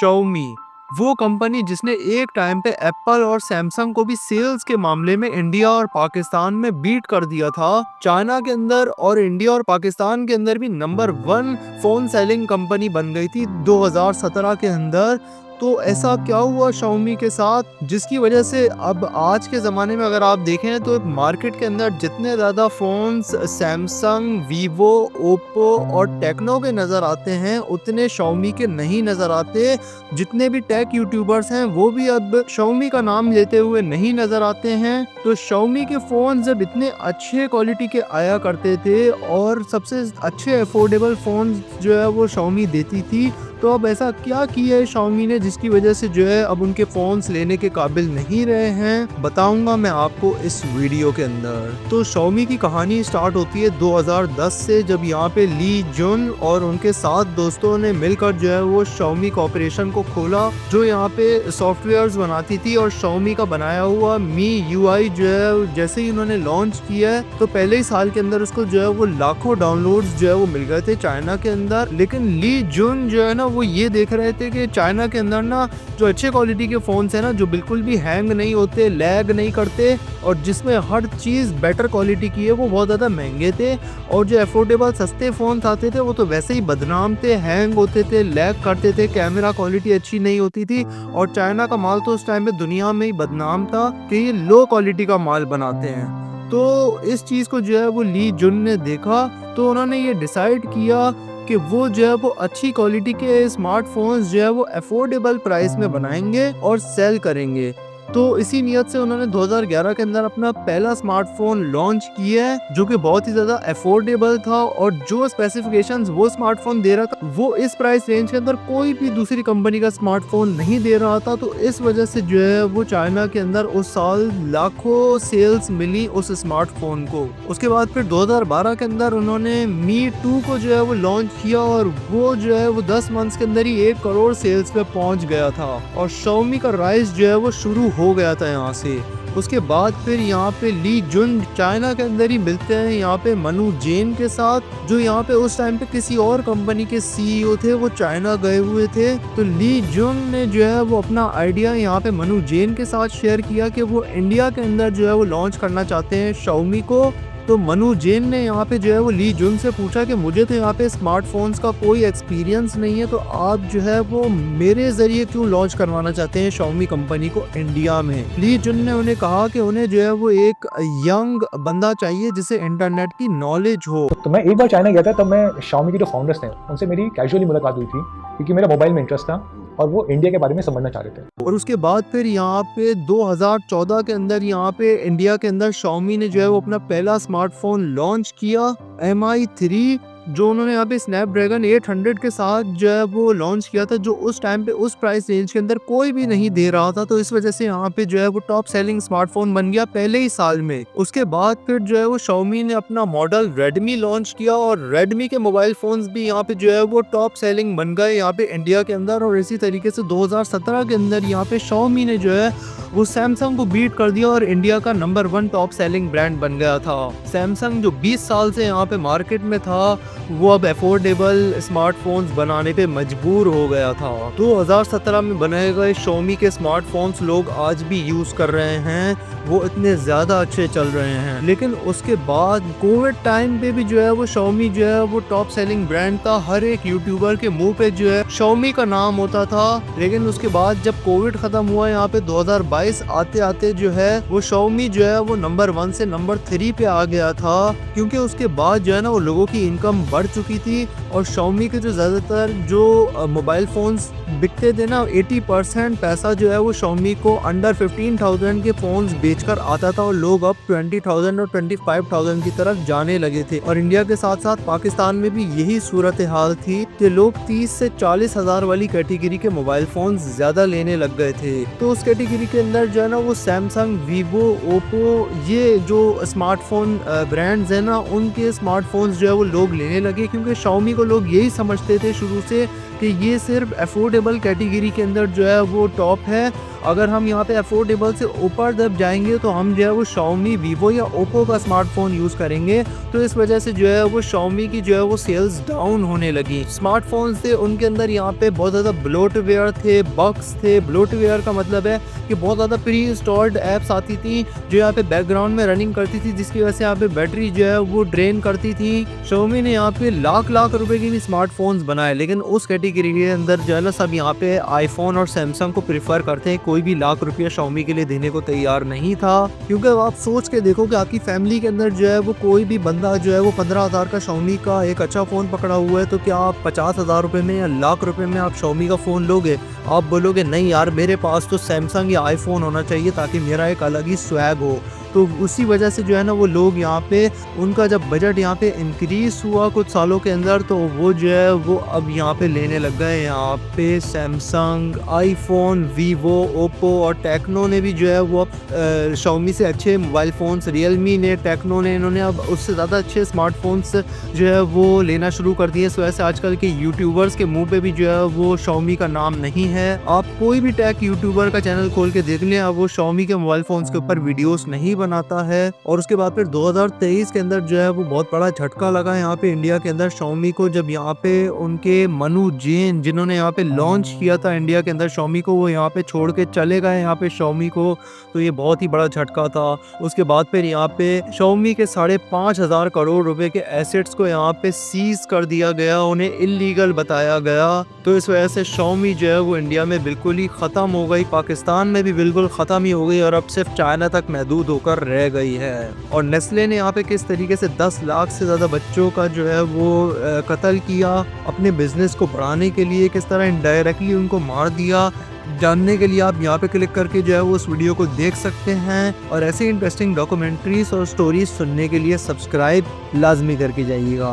Xiaomi, वो company जिसने एक टाइम पे एप्पल और सैमसंग को भी सेल्स के मामले में इंडिया और पाकिस्तान में बीट कर दिया था। चाइना के अंदर और इंडिया और पाकिस्तान के अंदर भी नंबर 1 फोन सेलिंग कंपनी बन गई थी 2017 के अंदर। तो ऐसा क्या हुआ Xiaomi के साथ जिसकी वजह से अब आज के ज़माने में अगर आप देखें तो मार्केट के अंदर जितने ज़्यादा फ़ोन्स सैमसंग, वीवो, ओप्पो और टेक्नो के नज़र आते हैं उतने Xiaomi के नहीं नज़र आते। जितने भी टेक यूट्यूबर्स हैं वो भी अब Xiaomi का नाम लेते हुए नहीं नज़र आते हैं। तो Xiaomi के फ़ोन जब इतने अच्छे क्वालिटी के आया करते थे और सबसे अच्छे अफोर्डेबल फ़ोन जो है वो Xiaomi देती थी, तो अब ऐसा क्या किया है Xiaomi ने जिसकी वजह से जो है अब उनके फ़ोन्स लेने के काबिल नहीं रहे हैं, बताऊंगा मैं आपको इस वीडियो के अंदर। तो Xiaomi की कहानी स्टार्ट होती है 2010 से, जब यहाँ पे ली जुन और उनके 7 दोस्तों ने मिलकर जो है वो Xiaomi कॉर्पोरेशन को खोला, जो यहाँ पे सॉफ्टवेयर्स बनाती थी। और Xiaomi का बनाया हुआ मी UI जो है जैसे ही उन्होंने लॉन्च किया है तो पहले ही साल के अंदर उसको जो है वो लाखों डाउनलोड्स जो है वो मिल गए थे चाइना के अंदर। लेकिन ली जुन जो है ना वो ये देख रहे थे कि चाइना के अंदर ना जो अच्छे क्वालिटी के फ़ोन्स हैं ना, जो बिल्कुल भी हैंग नहीं होते, लैग नहीं करते और जिसमें हर चीज़ बेटर क्वालिटी की है, वो बहुत ज़्यादा महंगे थे। और जो अफोर्डेबल सस्ते फ़ोन्स आते थे वो तो वैसे ही बदनाम थे, हैंग होते थे, लैग करते थे, कैमरा क्वालिटी अच्छी नहीं होती थी। और चाइना का माल तो उस टाइम पे दुनिया में ही बदनाम था कि ये लो क्वालिटी का माल बनाते हैं। तो इस चीज़ को जो है वो ली जुन ने देखा, तो उन्होंने ये डिसाइड किया कि वो जो है वो अच्छी क्वालिटी के स्मार्टफोन्स जो है वो अफोर्डेबल प्राइस में बनाएंगे और सेल करेंगे। तो इसी नियत से उन्होंने 2011 के अंदर अपना पहला स्मार्टफोन लॉन्च किया है, जो कि बहुत ही ज़्यादा अफोर्डेबल था और जो स्पेसिफिकेशंस वो स्मार्टफोन दे रहा था वो इस प्राइस रेंज के अंदर कोई भी दूसरी कंपनी का स्मार्टफोन नहीं दे रहा था। तो इस वजह से जो है वो चाइना के अंदर उस साल लाखों सेल्स मिली उस स्मार्टफोन को। उसके बाद फिर 2012 के अंदर उन्होंने मी 2 को जो है वो लॉन्च किया और वो जो है वो 10 मंथ्स के अंदर ही 1 करोड़ सेल्स पे पहुंच गया था और Xiaomi का राइज जो है वो शुरू हो गया था यहाँ से। उसके बाद फिर यहाँ पे ली जुन चाइना के अंदर ही मिलते हैं यहाँ पे मनु जेन के साथ, जो यहाँ पे उस टाइम पे किसी और कंपनी के CEO थे, वो चाइना गए हुए थे। तो ली जुन ने जो है वो अपना आइडिया यहाँ पे मनु जेन के साथ शेयर किया कि वो इंडिया के अंदर जो है वो लॉन्च करना चाहते हैं Xiaomi को। तो मनु जेन ने यहाँ पे जो है वो ली जुन से पूछा कि मुझे तो यहाँ पे स्मार्टफोन्स का कोई एक्सपीरियंस नहीं है, तो आप जो है वो मेरे जरिए क्यों लॉन्च करवाना चाहते हैं Xiaomi कंपनी को इंडिया में। ली जुन ने उन्हें कहा कि उन्हें जो है वो एक यंग बंदा चाहिए जिसे इंटरनेट की नॉलेज हो। तो मैं एक बार चाइना गया था, तब मैं Xiaomi के जो फाउंडर्स थे उनसे मेरी कैजुअली मुलाकात हुई थी, क्योंकि मेरा मोबाइल में इंटरेस्ट था और वो इंडिया के बारे में समझना चाह रहे थे। और उसके बाद फिर यहाँ पे 2014 के अंदर यहाँ पे इंडिया के अंदर Xiaomi ने जो है वो अपना पहला स्मार्टफोन लॉन्च किया Mi 3, जो उन्होंने यहाँ पे स्नैपड्रैगन 800 के साथ जो है वो लॉन्च किया था, जो उस टाइम पे उस प्राइस रेंज के अंदर कोई भी नहीं दे रहा था। तो इस वजह से यहाँ पे जो है वो टॉप सेलिंग स्मार्टफोन बन गया पहले ही साल में। उसके बाद फिर जो है वो Xiaomi ने अपना मॉडल Redmi लॉन्च किया और Redmi के मोबाइल फोन्स भी यहाँ पे जो है वो टॉप सेलिंग बन गए यहाँ पे इंडिया के अंदर। और इसी तरीके से 2017 के अंदर यहाँ पे Xiaomi ने जो है वो सैमसंग को बीट कर दिया और इंडिया का नंबर 1 टॉप सेलिंग ब्रांड बन गया था। सैमसंग जो 20 साल से यहाँ पे मार्केट में था, वो अब अफोर्डेबल स्मार्टफोन्स बनाने पे मजबूर हो गया था। 2017 में बनाए गए Xiaomi के स्मार्टफोन्स लोग आज भी यूज़ कर रहे हैं, वो इतने ज़्यादा अच्छे चल रहे हैं। लेकिन उसके बाद कोविड टाइम पे भी जो है वो Xiaomi जो है वो टॉप सेलिंग ब्रांड था। हर एक यूट्यूबर के मुंह पे जो है Xiaomi का नाम होता था। लेकिन उसके बाद जब कोविड ख़त्म हुआ यहाँ पे 2022 आते आते जो है वो Xiaomi जो है वो नंबर 1 से नंबर 3 पे आ गया था, क्योंकि उसके बाद जो है ना वो लोगों की इनकम बढ़ चुकी थी। और Xiaomi के जो ज़्यादातर जो मोबाइल फ़ोन्स बिकते थे ना, 80% पैसा जो है वो Xiaomi को अंडर 15,000 के फ़ोन्स बेचकर आता था और लोग अब 20,000 और 25,000 की तरफ जाने लगे थे। और इंडिया के साथ साथ पाकिस्तान में भी यही सूरत हाल थी कि लोग 30 से 40 हज़ार वाली कैटेगरी के मोबाइल फ़ोन्स ज़्यादा लेने लग गए थे। तो उस कैटेगरी के अंदर जो है ना वो सैमसंग, वीवो, ओप्पो, ये जो स्मार्टफोन ब्रांड्स हैं ना, उनके स्मार्टफोन्स जो है वो लोग लेने लगे, क्योंकि Xiaomi को लोग यही समझते थे शुरू से कि ये सिर्फ अफोर्डेबल कैटेगरी के अंदर जो है वो टॉप है। अगर हम यहाँ पे अफोर्डेबल से ऊपर जब जाएंगे तो हम जो है वो Xiaomi, Vivo या Oppo का स्मार्टफोन यूज़ करेंगे। तो इस वजह से जो है वो Xiaomi की जो है वो सेल्स डाउन होने लगी। स्मार्टफोन्स थे उनके अंदर यहाँ पे बहुत ज़्यादा ब्लोटवेयर थे, बग्स थे। ब्लोटवेयर का मतलब है कि बहुत ज़्यादा प्री इंस्टॉल्ड ऐप्स आती थी जो यहाँ पे बैकग्राउंड में रनिंग करती थी, जिसकी वजह से यहाँ पे बैटरी जो है वो ड्रेन करती थी। Xiaomi ने यहाँ पे लाख रुपए के भी स्मार्टफोन्स बनाए, लेकिन उस कैटेगरी के अंदर जो है ना सब यहाँ पे आईफोन और सैमसंग को प्रीफर करते हैं। कोई भी लाख रुपया Xiaomi के लिए देने को तैयार नहीं था, क्योंकि आप सोच के देखो कि आपकी फैमिली के अंदर जो है वो कोई भी बंदा जो है वो 15,000 का Xiaomi का एक अच्छा फ़ोन पकड़ा हुआ है, तो क्या आप 50,000 रुपये में या लाख रुपए में आप Xiaomi का फ़ोन लोगे? आप बोलोगे नहीं यार, मेरे पास तो सैमसंग या आईफोन होना चाहिए ताकि मेरा एक अलग ही स्वैग हो। तो उसी वजह से जो है ना वो लोग यहाँ पे उनका जब बजट यहाँ पे इंक्रीज हुआ कुछ सालों के अंदर, तो वो जो है वो अब यहाँ पे लेने लग गए यहाँ पे सैमसंग, आईफोन, वीवो, ओप्पो और टेक्नो ने भी जो है वो Xiaomi से अच्छे मोबाइल फ़ोन्स, रियलमी ने, टेक्नो ने, इन्होंने अब उससे ज़्यादा अच्छे स्मार्टफोन्स जो है वो लेना शुरू कर दिए। इस वजह से आजकल के यूट्यूबर्स के मुंह पे भी जो है वो Xiaomi का नाम नहीं है। आप कोई भी टेक यूट्यूबर का चैनल खोल के देख लें, अब वो Xiaomi के मोबाइल फ़ोन्स के ऊपर वीडियोस नहीं बनाता है। और उसके बाद फिर 2023 के अंदर जो है वो बहुत बड़ा झटका लगा यहाँ पे इंडिया के अंदर Xiaomi को, जब यहाँ पे उनके मनु जैन जिन्होंने यहाँ पे लॉन्च किया था इंडिया के अंदर Xiaomi को, वो यहाँ पे छोड़ के चले गए यहाँ पे Xiaomi को। तो ये बहुत ही बड़ा झटका था। उसके बाद फिर यहाँ पे Xiaomi के 5,500 करोड़ रुपए के एसेट्स को यहाँ पे सीज कर दिया गया, उन्हें इलीगल बताया गया। तो इस वजह से Xiaomi जो है वो इंडिया में बिल्कुल ही ख़त्म हो गई, पाकिस्तान में भी बिल्कुल ख़त्म ही हो गई और अब सिर्फ चाइना तक महदूद होकर रह गई है। और नेस्ले ने यहाँ पे किस तरीके से 10 लाख से ज़्यादा बच्चों का जो है वो कत्ल किया अपने बिजनेस को बढ़ाने के लिए, किस तरह इनडायरेक्टली उनको मार दिया, जानने के लिए आप यहाँ पे क्लिक करके जो है वो उस वीडियो को देख सकते हैं। और ऐसे इंटरेस्टिंग डॉक्यूमेंट्रीज और स्टोरीज सुनने के लिए सब्सक्राइब लाजमी करके जाइएगा।